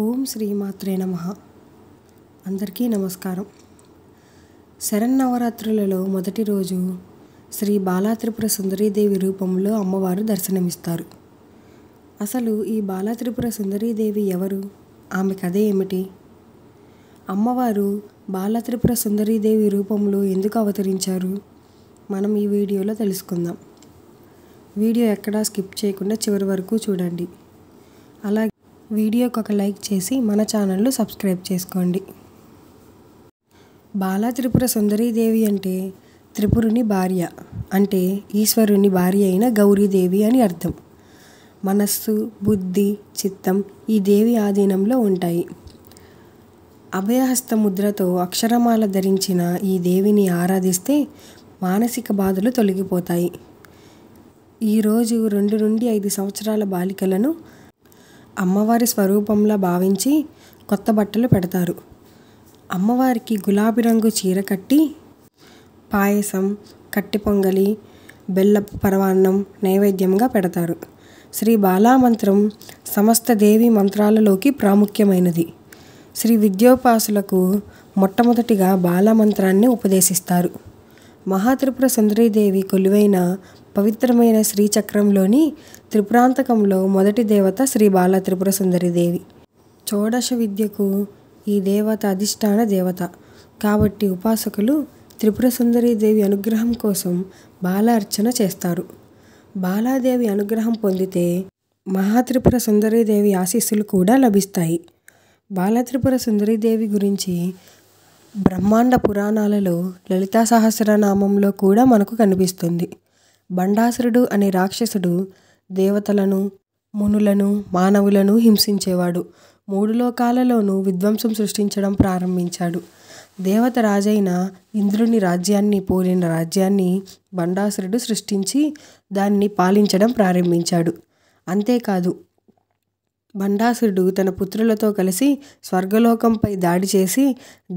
ఓం శ్రీమాత్రే నమః. అందరికీ నమస్కారం. శరన్నవరాత్రులలో మొదటి రోజు శ్రీ బాలా త్రిపుర సుందరీదేవి రూపంలో అమ్మవారు దర్శనమిస్తారు. అసలు ఈ బాలా త్రిపుర సుందరీదేవి ఎవరు? ఆమె కథ ఏమిటి? అమ్మవారు బాలా త్రిపుర సుందరీదేవి రూపంలో ఎందుకు అవతరించారు? మనం ఈ వీడియోలో తెలుసుకుందాం. వీడియో ఎక్కడా స్కిప్ చేయకుండా చివరి వరకు చూడండి. అలాగే వీడియోకి ఒక లైక్ చేసి మన ఛానల్ను సబ్స్క్రైబ్ చేసుకోండి. బాలా త్రిపుర సుందరీదేవి అంటే త్రిపురుని భార్య, అంటే ఈశ్వరుని భార్య అయిన గౌరీదేవి అని అర్థం. మనస్సు, బుద్ధి, చిత్తం ఈ దేవి ఆధీనంలో ఉంటాయి. అభయహస్త ముద్రతో అక్షరమాల ధరించిన ఈ దేవిని ఆరాధిస్తే మానసిక బాధలు తొలగిపోతాయి. ఈరోజు 2 నుండి 5 సంవత్సరాల బాలికలను అమ్మవారి స్వరూపంలా భావించి కొత్త బట్టలు పెడతారు. అమ్మవారికి గులాబీ రంగు చీర కట్టి పాయసం, కట్టి పొంగలి, బెల్లపు పరమాన్నం నైవేద్యంగా పెడతారు. శ్రీ బాలా మంత్రం సమస్త దేవి మంత్రాలలోకి ప్రాముఖ్యమైనది. శ్రీ విద్యోపాసులకు మొట్టమొదటిగా బాలా మంత్రాన్ని ఉపదేశిస్తారు. మహాత్రిపుర సుందరీదేవి కొలువైన పవిత్రమైన శ్రీచక్రంలోని త్రిపురాంతకంలో మొదటి దేవత శ్రీ బాలా త్రిపుర సుందరీదేవి. షోడశ విద్యకు ఈ దేవత అధిష్టాన దేవత కాబట్టి ఉపాసకులు త్రిపుర సుందరీదేవి అనుగ్రహం కోసం బాలా అర్చన చేస్తారు. బాలాదేవి అనుగ్రహం పొందితే మహాత్రిపుర సుందరీదేవి ఆశీస్సులు కూడా లభిస్తాయి. బాలా త్రిపుర సుందరీదేవి గురించి బ్రహ్మాండ పురాణాలలో లలితా సహస్రనామంలో కూడా మనకు కనిపిస్తుంది. బండాసురుడు అనే రాక్షసుడు దేవతలను, మునులను, మానవులను హింసించేవాడు. 3 లోకాలలోనూ విధ్వంసం సృష్టించడం ప్రారంభించాడు. దేవత రాజైన ఇంద్రుని రాజ్యాన్ని పోలిన రాజ్యాన్ని బండాసురుడు సృష్టించి దానిని పాలించడం ప్రారంభించాడు. అంతేకాదు, బండాసురుడు తన పుత్రులతో కలిసి స్వర్గలోకంపై దాడి చేసి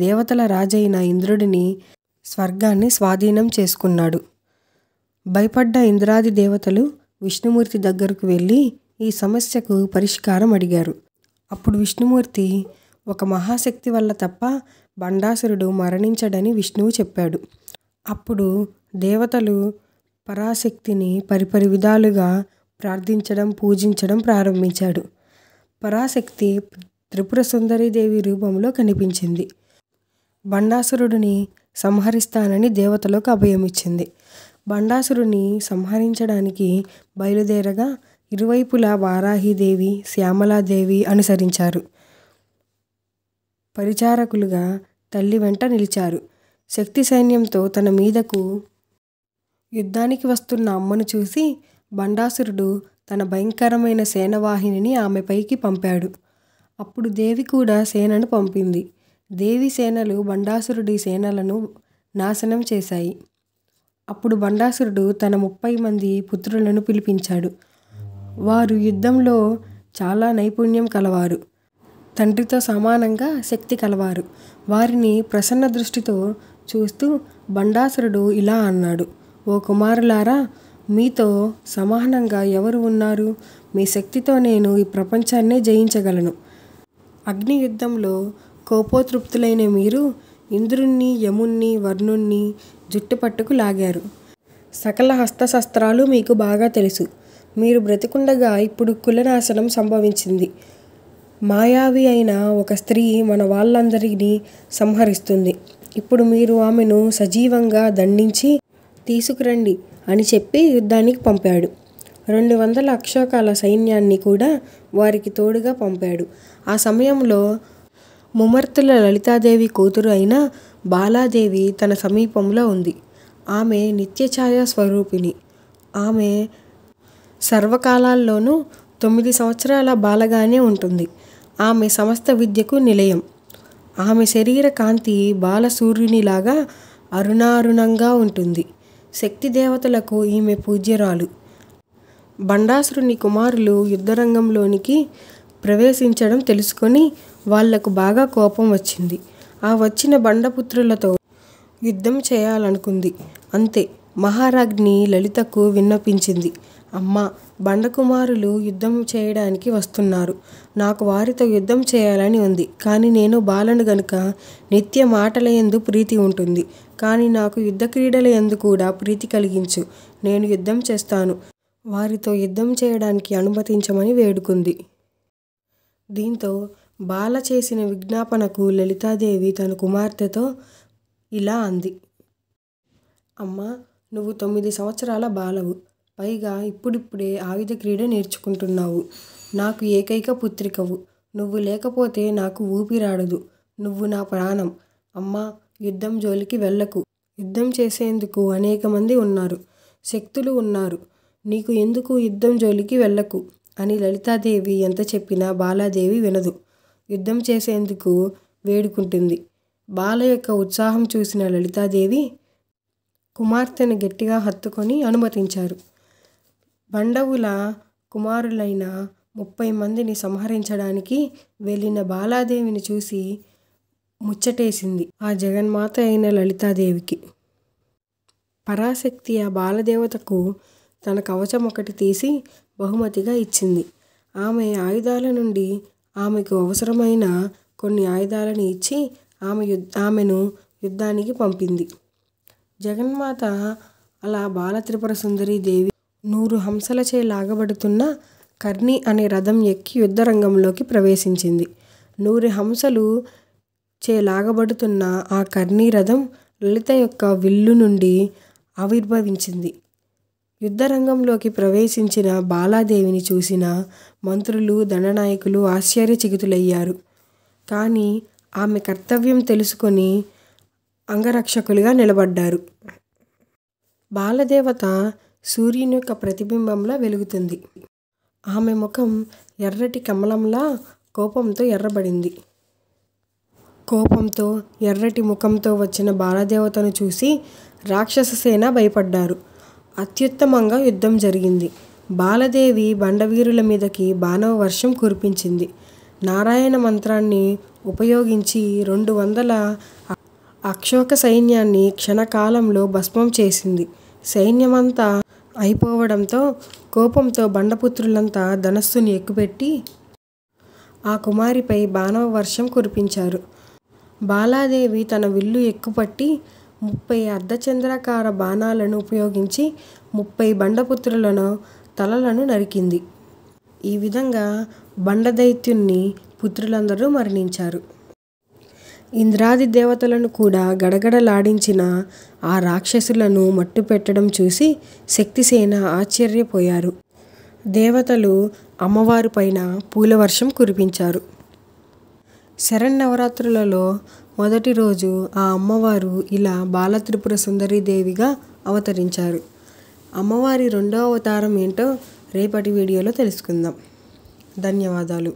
దేవతల రాజైన ఇంద్రుడిని, స్వర్గాన్ని స్వాధీనం చేసుకున్నాడు. భయపడ్డ ఇంద్రాది దేవతలు విష్ణుమూర్తి దగ్గరకు వెళ్ళి ఈ సమస్యకు పరిష్కారం అడిగారు. అప్పుడు విష్ణుమూర్తి ఒక మహాశక్తి వల్ల తప్ప బండాసురుడు మరణించడని విష్ణువు చెప్పాడు. అప్పుడు దేవతలు పరాశక్తిని పరిపరి విధాలుగా ప్రార్థించడం, పూజించడం ప్రారంభించాడు. పరాశక్తి త్రిపుర సుందరీదేవి రూపంలో కనిపించింది. బండాసురుడిని సంహరిస్తానని దేవతలకు అభయమిచ్చింది. బండాసురుని సంహరించడానికి బయలుదేరగా ఇరువైపులా వారాహీదేవి, శ్యామలాదేవి అనుసరించారు. పరిచారకులుగా తల్లి వెంట నిలిచారు. శక్తి సైన్యంతో తన మీదకు యుద్ధానికి వస్తున్న అమ్మను చూసి బండాసురుడు తన భయంకరమైన సేనవాహినిని ఆమెపైకి పంపాడు. అప్పుడు దేవి కూడా సేనను పంపింది. దేవి సేనలు బండాసురుడి సేనలను నాశనం చేశాయి. అప్పుడు బండాసురుడు తన 30 మంది పుత్రులను పిలిపించాడు. వారు యుద్ధంలో చాలా నైపుణ్యం కలవారు, తండ్రితో సమానంగా శక్తి కలవారు. వారిని ప్రసన్న దృష్టితో చూస్తూ బండాసురుడు ఇలా అన్నాడు: ఓ కుమారులారా, మీతో సమానంగా ఎవరు ఉన్నారు? మీ శక్తితో నేను ఈ ప్రపంచాన్నే జయించగలను. అగ్ని యుద్ధంలో కోపోతృప్తులైన మీరు ఇంద్రుణ్ణి, యముణ్ణి, వరుణుణ్ణి జుట్టు పట్టుకు లాగారు. సకల హస్తశస్త్రాలు మీకు బాగా తెలుసు. మీరు బ్రతికుండగా ఇప్పుడు కులనాశనం సంభవించింది. మాయావి అయిన ఒక స్త్రీ మన వాళ్ళందరినీ సంహరిస్తుంది. ఇప్పుడు మీరు ఆమెను సజీవంగా దండించి తీసుకురండి అని చెప్పి యుద్ధానికి పంపాడు. 200 అక్షోకాల సైన్యాన్ని కూడా వారికి తోడుగా పంపాడు. ఆ సమయంలో ముమర్తుల లలితాదేవి కూతురు అయిన బాలాదేవి తన సమీపంలో ఉంది. ఆమె నిత్యఛాయ స్వరూపిణి. ఆమె సర్వకాలాల్లోనూ 9 సంవత్సరాల బాలగానే ఉంటుంది. ఆమె సమస్త విద్యకు నిలయం. ఆమె శరీర కాంతి బాల సూర్యునిలాగా అరుణారుణంగా ఉంటుంది. శక్తి దేవతలకు ఈమె పూజ్యరాలు. బండాసురుని కుమారులు యుద్ధరంగంలోనికి ప్రవేశించడం తెలుసుకొని వాళ్లకు బాగా కోపం వచ్చింది. ఆ వచ్చిన బండపుత్రులతో యుద్ధం చేయాలనుకుంది. అంతే, మహారాజ్ఞి లలితకు విన్నపించింది. అమ్మా, బండకుమారులు యుద్ధం చేయడానికి వస్తున్నారు. నాకు వారితో యుద్ధం చేయాలని ఉంది. కానీ నేను బాలను గనుక నిత్య మాటల యందు ప్రీతి ఉంటుంది. కానీ నాకు యుద్ధ క్రీడల యందు కూడా ప్రీతి కలిగించు. నేను యుద్ధం చేస్తాను. వారితో యుద్ధం చేయడానికి అనుమతించమని వేడుకుంది. దీంతో బాల చేసిన విజ్ఞాపనకు లలితాదేవి తన కుమార్తెతో ఇలా అంది. అమ్మా, నువ్వు 9 సంవత్సరాల బాలవు. పైగా ఇప్పుడిప్పుడే ఆయుధ క్రీడ నేర్చుకుంటున్నావు. నాకు ఏకైక పుత్రికవు. నువ్వు లేకపోతే నాకు ఊపిరాడదు. నువ్వు నా ప్రాణం. అమ్మా, యుద్ధం జోలికి వెళ్ళకు. యుద్ధం చేసేందుకు అనేక మంది ఉన్నారు. శక్తులు ఉన్నారు. నీకు ఎందుకు యుద్ధం జోలికి వెళ్ళకు అని లలితాదేవి ఎంత చెప్పినా బాలాదేవి వినదు. యుద్ధం చేసేందుకు వేడుకుంటుంది. బాల యొక్క ఉత్సాహం చూసిన లలితాదేవి కుమార్తెను గట్టిగా హత్తుకొని అనుమతించారు. బండవుల కుమారులైన 30 మందిని సంహరించడానికి వెళ్ళిన బాలాదేవిని చూసి ముచ్చటేసింది ఆ జగన్మాత అయిన లలితాదేవికి. పరాశక్తి ఆ బాలదేవతకు తన కవచం ఒకటి తీసి బహుమతిగా ఇచ్చింది. ఆమె ఆయుధాల నుండి ఆమెకు అవసరమైన కొన్ని ఆయుధాలను ఇచ్చి ఆమెను యుద్ధానికి పంపింది. జగన్మాత అలా బాలత్రిపుర సుందరీదేవి 100 హంసలచే లాగబడుతున్న కర్ణి అనే రథం ఎక్కి యుద్ధరంగంలోకి ప్రవేశించింది. 100 హంసలు చే లాగబడుతున్న ఆ కర్ణి రథం లలిత యొక్క విల్లు నుండి ఆవిర్భవించింది. యుద్ధరంగంలోకి ప్రవేశించిన బాలాదేవిని చూసిన మంత్రులు, దండనాయకులు ఆశ్చర్యచకితులయ్యారు. కానీ ఆమె కర్తవ్యం తెలుసుకొని అంగరక్షకులుగా నిలబడ్డారు. బాలదేవత సూర్యుని యొక్క ప్రతిబింబంలా వెలుగుతుంది. ఆమె ముఖం ఎర్రటి కమలంలా కోపంతో ఎర్రబడింది. కోపంతో ఎర్రటి ముఖంతో వచ్చిన బాలదేవతను చూసి రాక్షస సేన భయపడ్డారు. అత్యుత్తమంగా యుద్ధం జరిగింది. బాలదేవి బండవీరుల మీదకి బాణవ వర్షం కురిపించింది. నారాయణ మంత్రాన్ని ఉపయోగించి 200 అక్షోక సైన్యాన్ని క్షణకాలంలో భస్మం చేసింది. సైన్యమంతా అయిపోవడంతో కోపంతో బండపుత్రులంతా ధనస్సుని ఎక్కుపెట్టి ఆ కుమారిపై బాణవ వర్షం కురిపించారు. బాలాదేవి తన విల్లు ఎక్కుపట్టి 30 అర్ధచంద్రాకార బాణాలను ఉపయోగించి 30 బండపుత్రులను తలలను నరికింది. ఈ విధంగా బండదైత్యుని పుత్రులందరూ మరణించారు. ఇంద్రాది దేవతలను కూడా గడగడలాడించిన ఆ రాక్షసులను మట్టుపెట్టడం చూసి శక్తిసేన ఆశ్చర్యపోయారు. దేవతలు అమ్మవారి పైన పూలవర్షం కురిపించారు. శరన్నవరాత్రులలో మొదటి రోజు ఆ అమ్మవారు ఇలా బాలత్రిపుర సుందరీదేవిగా అవతరించారు. అమ్మవారి 2వ అవతారం ఏంటో రేపటి వీడియోలో తెలుసుకుందాం. ధన్యవాదాలు.